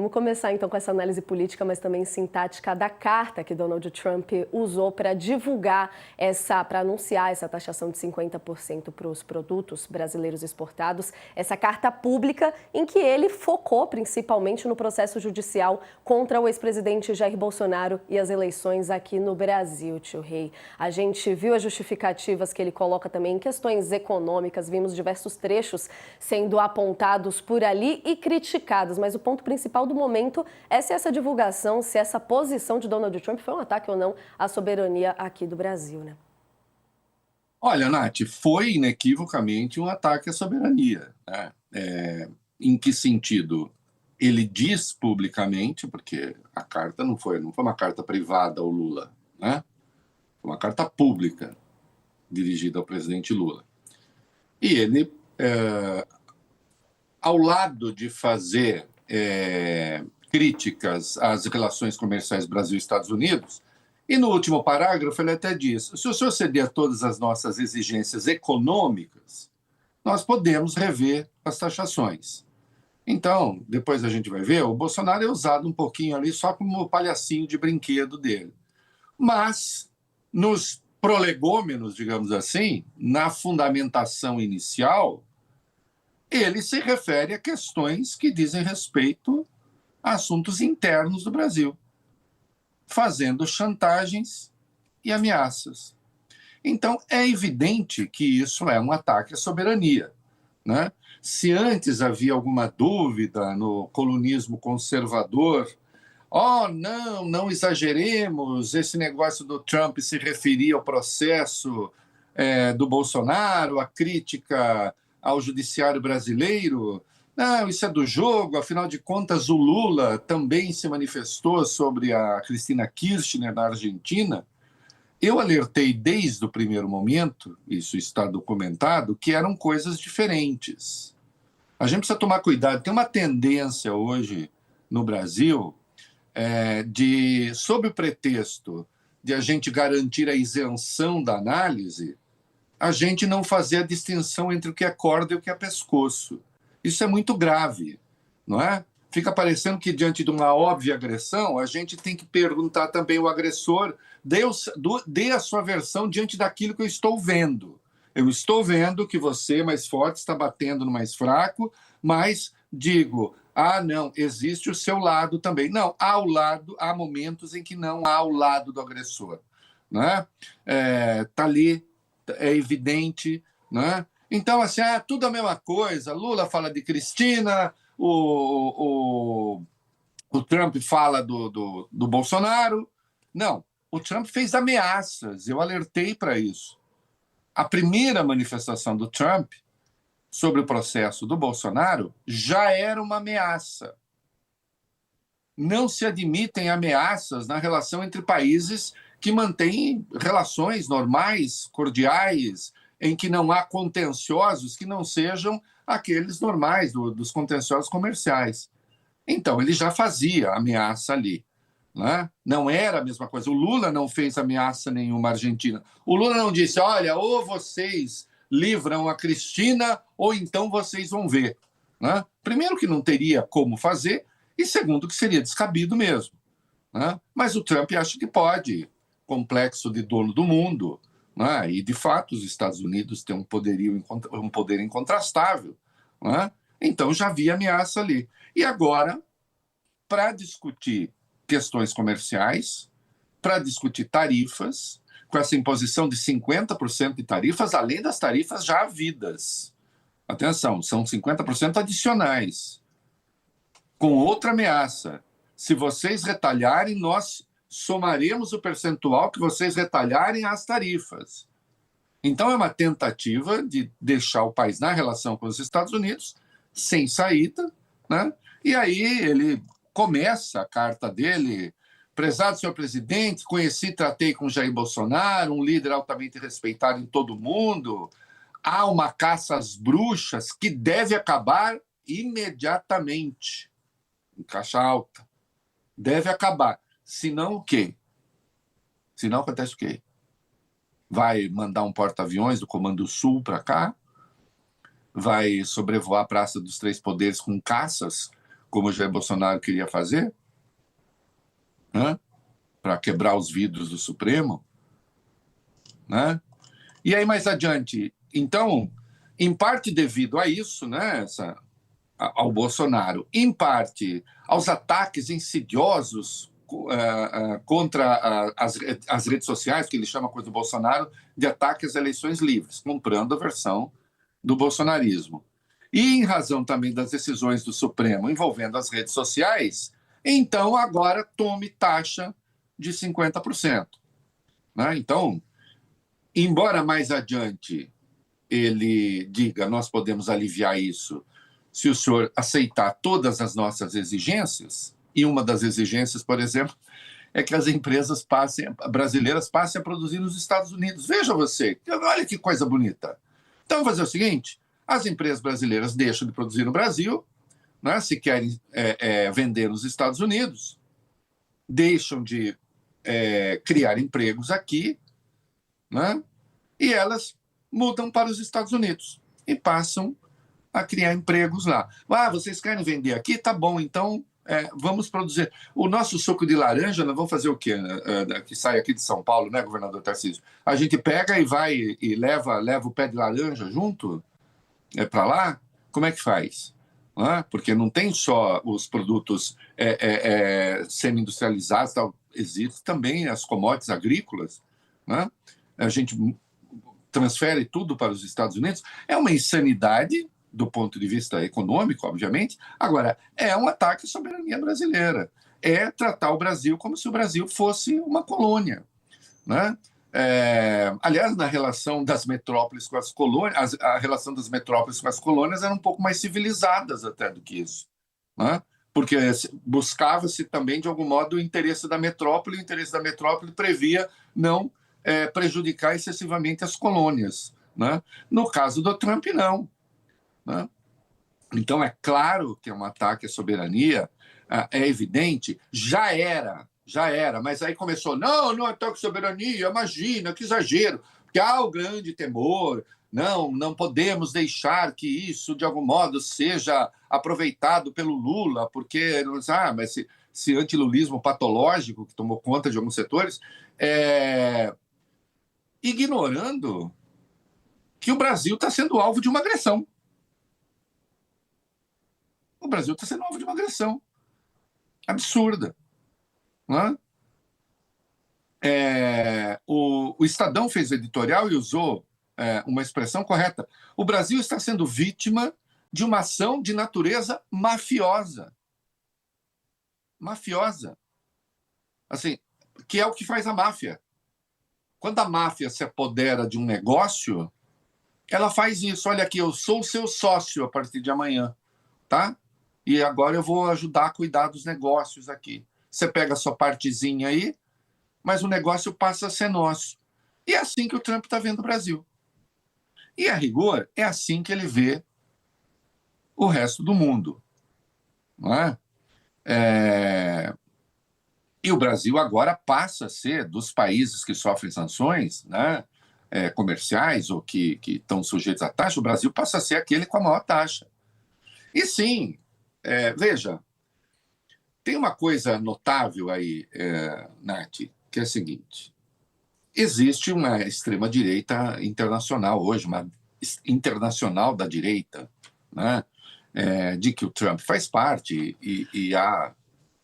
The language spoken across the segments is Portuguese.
Vamos começar então com essa análise política, mas também sintática da carta que Donald Trump usou para divulgar para anunciar essa taxação de 50% para os produtos brasileiros exportados. Essa carta pública em que ele focou principalmente no processo judicial contra o ex-presidente Jair Bolsonaro e as eleições aqui no Brasil, tio Rei. A gente viu as justificativas que ele coloca também em questões econômicas, vimos diversos trechos sendo apontados por ali e criticados, mas o ponto principal do momento é se essa divulgação, se essa posição de Donald Trump foi um ataque ou não à soberania aqui do Brasil, né? Olha, Nath, foi inequivocamente um ataque à soberania, né? Em que sentido? Ele diz publicamente, porque a carta não foi uma carta privada ao Lula, né? Foi uma carta pública dirigida ao presidente Lula. E ele, ao lado de fazer críticas às relações comerciais Brasil e Estados Unidos, e no último parágrafo ele até diz: se o senhor ceder a todas as nossas exigências econômicas, nós podemos rever as taxações. Então, depois a gente vai ver, o Bolsonaro é usado um pouquinho ali só como palhacinho de brinquedo dele. Mas, nos prolegômenos, digamos assim, na fundamentação inicial, ele se refere a questões que dizem respeito a assuntos internos do Brasil, fazendo chantagens e ameaças. Então, é evidente que isso é um ataque à soberania, né? Se antes havia alguma dúvida no colunismo conservador, não exageremos, esse negócio do Trump se referia ao processo do Bolsonaro, a crítica ao judiciário brasileiro. Não, isso é do jogo, afinal de contas o Lula também se manifestou sobre a Cristina Kirchner na Argentina. Eu alertei desde o primeiro momento, isso está documentado, que eram coisas diferentes. A gente precisa tomar cuidado. Tem uma tendência hoje no Brasil sob o pretexto de a gente garantir a isenção da análise, a gente não fazer a distinção entre o que é corda e o que é pescoço. Isso é muito grave, não é? Fica parecendo que, diante de uma óbvia agressão, a gente tem que perguntar também ao agressor, dê a sua versão diante daquilo que eu estou vendo. Eu estou vendo que você, mais forte, está batendo no mais fraco, mas digo, não, existe o seu lado também. Não, há momentos em que não há o lado do agressor. Né? Tá ali, é evidente, né? Então, assim, tudo a mesma coisa. Lula fala de Cristina, o Trump fala do Bolsonaro. Não, o Trump fez ameaças, eu alertei para isso. A primeira manifestação do Trump sobre o processo do Bolsonaro já era uma ameaça. Não se admitem ameaças na relação entre países que mantêm relações normais, cordiais, em que não há contenciosos que não sejam aqueles normais dos contenciosos comerciais. Então, ele já fazia ameaça ali. Né? Não era a mesma coisa. O Lula não fez ameaça nenhuma à Argentina. O Lula não disse, olha, ou vocês livram a Cristina, ou então vocês vão ver. Né? Primeiro que não teria como fazer, e segundo que seria descabido mesmo. Né? Mas o Trump acha que pode, complexo de dono do mundo, né? E de fato os Estados Unidos têm um poder incontrastável. Né? Então já havia ameaça ali. E agora, para discutir questões comerciais, para discutir tarifas, com essa imposição de 50% de tarifas, além das tarifas já havidas. Atenção, são 50% adicionais. Com outra ameaça. Se vocês retalharem, nós somaremos o percentual que vocês retalharem às tarifas. Então, é uma tentativa de deixar o país na relação com os Estados Unidos sem saída, né? E aí ele começa a carta dele: prezado senhor presidente, conheci e tratei com Jair Bolsonaro, um líder altamente respeitado em todo o mundo. Há uma caça às bruxas que deve acabar imediatamente. Em caixa alta. Deve acabar. Senão o quê? Senão acontece o quê? Vai mandar um porta-aviões do Comando Sul para cá? Vai sobrevoar a Praça dos Três Poderes com caças como o Jair Bolsonaro queria fazer, né? Para quebrar os vidros do Supremo, né? E aí, mais adiante, então, em parte devido a isso, né, ao Bolsonaro, em parte aos ataques insidiosos contra as redes sociais, que ele chama coisa do Bolsonaro, de ataque às eleições livres, comprando a versão do bolsonarismo. E em razão também das decisões do Supremo envolvendo as redes sociais, então agora tome taxa de 50%. Né? Então, embora mais adiante ele diga, nós podemos aliviar isso se o senhor aceitar todas as nossas exigências, e uma das exigências, por exemplo, é que as empresas brasileiras passem a produzir nos Estados Unidos. Veja você, olha que coisa bonita. Então, vamos fazer o seguinte, as empresas brasileiras deixam de produzir no Brasil, né, se querem vender nos Estados Unidos, deixam de criar empregos aqui, né, e elas mudam para os Estados Unidos e passam a criar empregos lá. Vocês querem vender aqui? Tá bom, então vamos produzir. O nosso suco de laranja, nós vamos fazer o quê? Que sai aqui de São Paulo, né, governador Tarcísio? A gente pega e vai e leva o pé de laranja junto para lá? Como é que faz? Porque não tem só os produtos semi-industrializados, existem também as commodities agrícolas. Né? A gente transfere tudo para os Estados Unidos. É uma insanidade do ponto de vista econômico, obviamente. Agora, é um ataque à soberania brasileira. É tratar o Brasil como se o Brasil fosse uma colônia. Né? Aliás, na relação das metrópoles com as colônias, a relação das metrópoles com as colônias era um pouco mais civilizadas até do que isso. Né? Porque buscava-se também, de algum modo, o interesse da metrópole, e o interesse da metrópole previa não prejudicar excessivamente as colônias. Né? No caso do Trump, não. Né? Então, é claro que é um ataque à soberania, é evidente, já era, mas aí começou, não é ataque à soberania, imagina, que exagero, porque há o grande temor, não podemos deixar que isso, de algum modo, seja aproveitado pelo Lula, porque, mas esse antilulismo patológico que tomou conta de alguns setores, ignorando que o Brasil está sendo alvo de uma agressão. O Brasil está sendo alvo de uma agressão absurda. Não é? O Estadão fez editorial e usou uma expressão correta. O Brasil está sendo vítima de uma ação de natureza mafiosa. Mafiosa. Assim, que é o que faz a máfia. Quando a máfia se apodera de um negócio, ela faz isso. Olha aqui, eu sou o seu sócio a partir de amanhã, tá? E agora eu vou ajudar a cuidar dos negócios aqui. Você pega a sua partezinha aí, mas o negócio passa a ser nosso. E é assim que o Trump está vendo o Brasil. E, a rigor, é assim que ele vê o resto do mundo. Não é? E o Brasil agora passa a ser, dos países que sofrem sanções, né, comerciais ou que estão sujeitos à taxa, o Brasil passa a ser aquele com a maior taxa. E sim, veja, tem uma coisa notável aí, Nath, que é a seguinte: existe uma extrema-direita internacional hoje, uma internacional da direita, né, de que o Trump faz parte e há,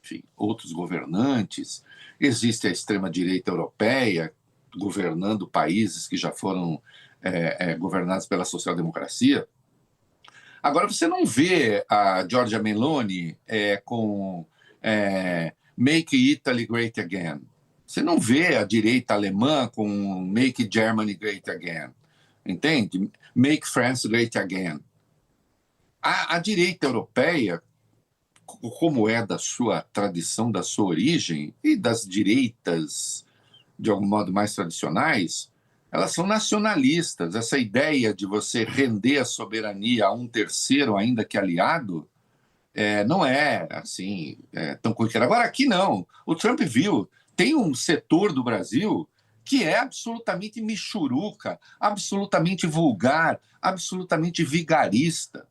enfim, outros governantes. Existe a extrema-direita europeia governando países que já foram governados pela social-democracia. Agora, você não vê a Giorgia Meloni com Make Italy Great Again. Você não vê a direita alemã com Make Germany Great Again. Entende? Make France Great Again. A direita europeia, como é da sua tradição, da sua origem, e das direitas, de algum modo, mais tradicionais, elas são nacionalistas. Essa ideia de você render a soberania a um terceiro, ainda que aliado, não é assim tão corriqueiro. Agora, aqui não. O Trump viu, tem um setor do Brasil que é absolutamente michuruca, absolutamente vulgar, absolutamente vigarista.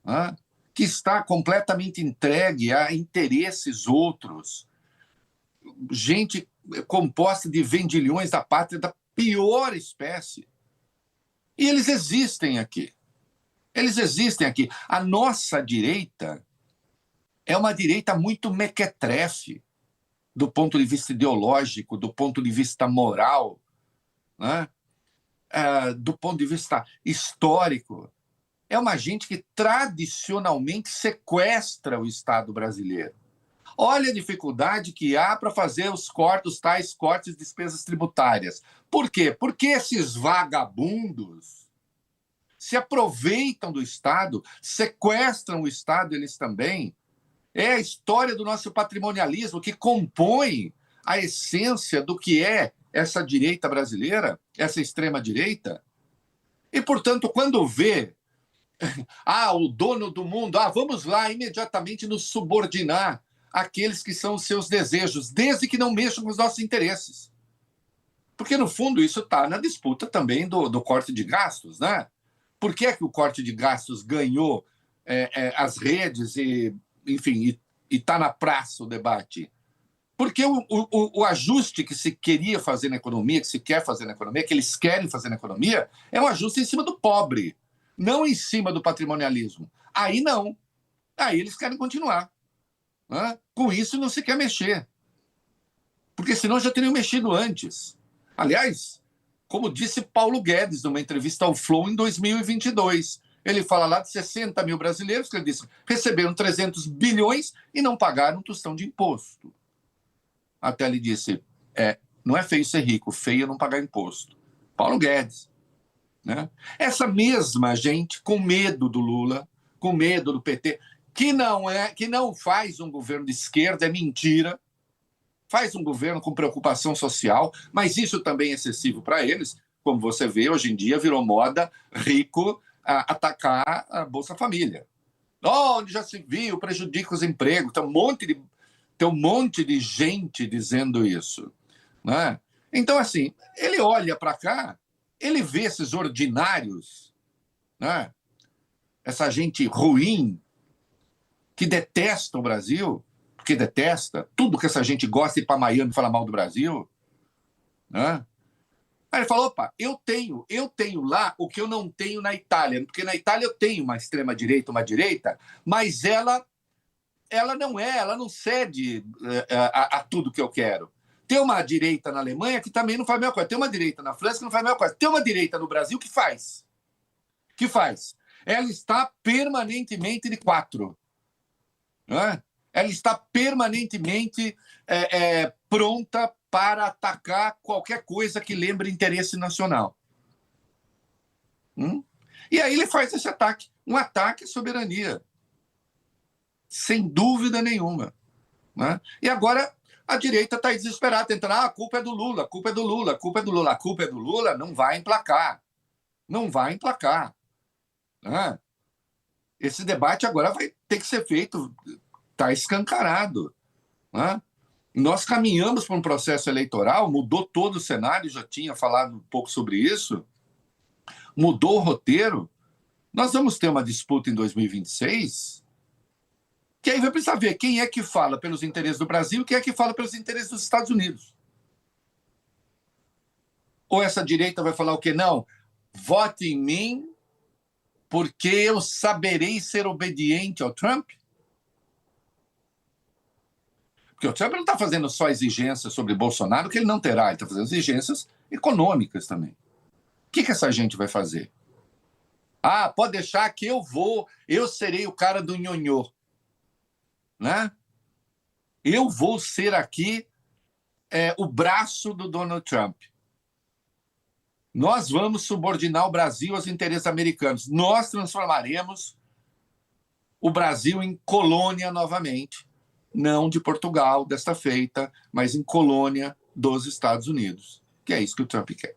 Né? que está completamente entregue a interesses outros, gente composta de vendilhões da pátria da pior espécie. E eles existem aqui. Eles existem aqui. A nossa direita é uma direita muito mequetrefe, do ponto de vista ideológico, do ponto de vista moral, né? Do ponto de vista histórico. É uma gente que tradicionalmente sequestra o Estado brasileiro. Olha a dificuldade que há para fazer os tais cortes de despesas tributárias. Por quê? Porque esses vagabundos se aproveitam do Estado, sequestram o Estado eles também. É a história do nosso patrimonialismo que compõe a essência do que é essa direita brasileira, essa extrema-direita. E, portanto, quando vê o dono do mundo, vamos lá imediatamente nos subordinar àqueles que são os seus desejos, desde que não mexam com os nossos interesses. Porque, no fundo, isso está na disputa também do corte de gastos, né? Por que é que o corte de gastos ganhou as redes e, enfim, e está na praça o debate? Porque o ajuste que se queria fazer na economia, que se quer fazer na economia, que eles querem fazer na economia, é um ajuste em cima do pobre, não em cima do patrimonialismo. Aí não. Aí eles querem continuar. Né? Com isso não se quer mexer. Porque senão já teriam mexido antes. Aliás, como disse Paulo Guedes numa entrevista ao Flow em 2022, ele fala lá de 60 mil brasileiros que ele disse receberam 300 bilhões e não pagaram um tostão de imposto. Até ele disse, não é feio ser rico, feio é não pagar imposto. Paulo Guedes. Né? Essa mesma gente com medo do Lula, com medo do PT, que não faz um governo de esquerda, é mentira, faz um governo com preocupação social, mas isso também é excessivo para eles. Como você vê, hoje em dia virou moda rico atacar a Bolsa Família. Onde já se viu, prejudica os empregos, tem um monte de gente dizendo isso. Né? Então, assim, ele olha para cá, ele vê esses ordinários, né? Essa gente ruim, que detesta o Brasil, porque detesta tudo que essa gente gosta de ir para Miami falar mal do Brasil. Né? Aí ele falou, opa, eu tenho lá o que eu não tenho na Itália, porque na Itália eu tenho uma extrema-direita, uma direita, mas ela não cede a tudo que eu quero. Tem uma direita na Alemanha que também não faz a mesma coisa. Tem uma direita na França que não faz a mesma coisa. Tem uma direita no Brasil que faz. Que faz? Ela está permanentemente de quatro. Né? Ela está permanentemente pronta para atacar qualquer coisa que lembre interesse nacional. E aí ele faz esse ataque. Um ataque à soberania. Sem dúvida nenhuma. Né? E agora a direita está desesperada, tentando, a culpa é do Lula, a culpa é do Lula, a culpa é do Lula. A culpa é do Lula, não vai emplacar. Não vai emplacar. Né? Esse debate agora vai ter que ser feito, está escancarado. Né? Nós caminhamos para um processo eleitoral, mudou todo o cenário, já tinha falado um pouco sobre isso, mudou o roteiro. Nós vamos ter uma disputa em 2026, que aí vai precisar ver quem é que fala pelos interesses do Brasil e quem é que fala pelos interesses dos Estados Unidos. Ou essa direita vai falar o quê? Não, vote em mim porque eu saberei ser obediente ao Trump. Porque o Trump não está fazendo só exigências sobre Bolsonaro, que ele não terá, ele está fazendo exigências econômicas também. O que essa gente vai fazer? Pode deixar que eu serei o cara do nhonhô. Né? Eu vou ser aqui o braço do Donald Trump. Nós vamos subordinar o Brasil aos interesses americanos. Nós transformaremos o Brasil em colônia novamente. Não de Portugal, desta feita, mas em colônia dos Estados Unidos. Que é isso que o Trump quer.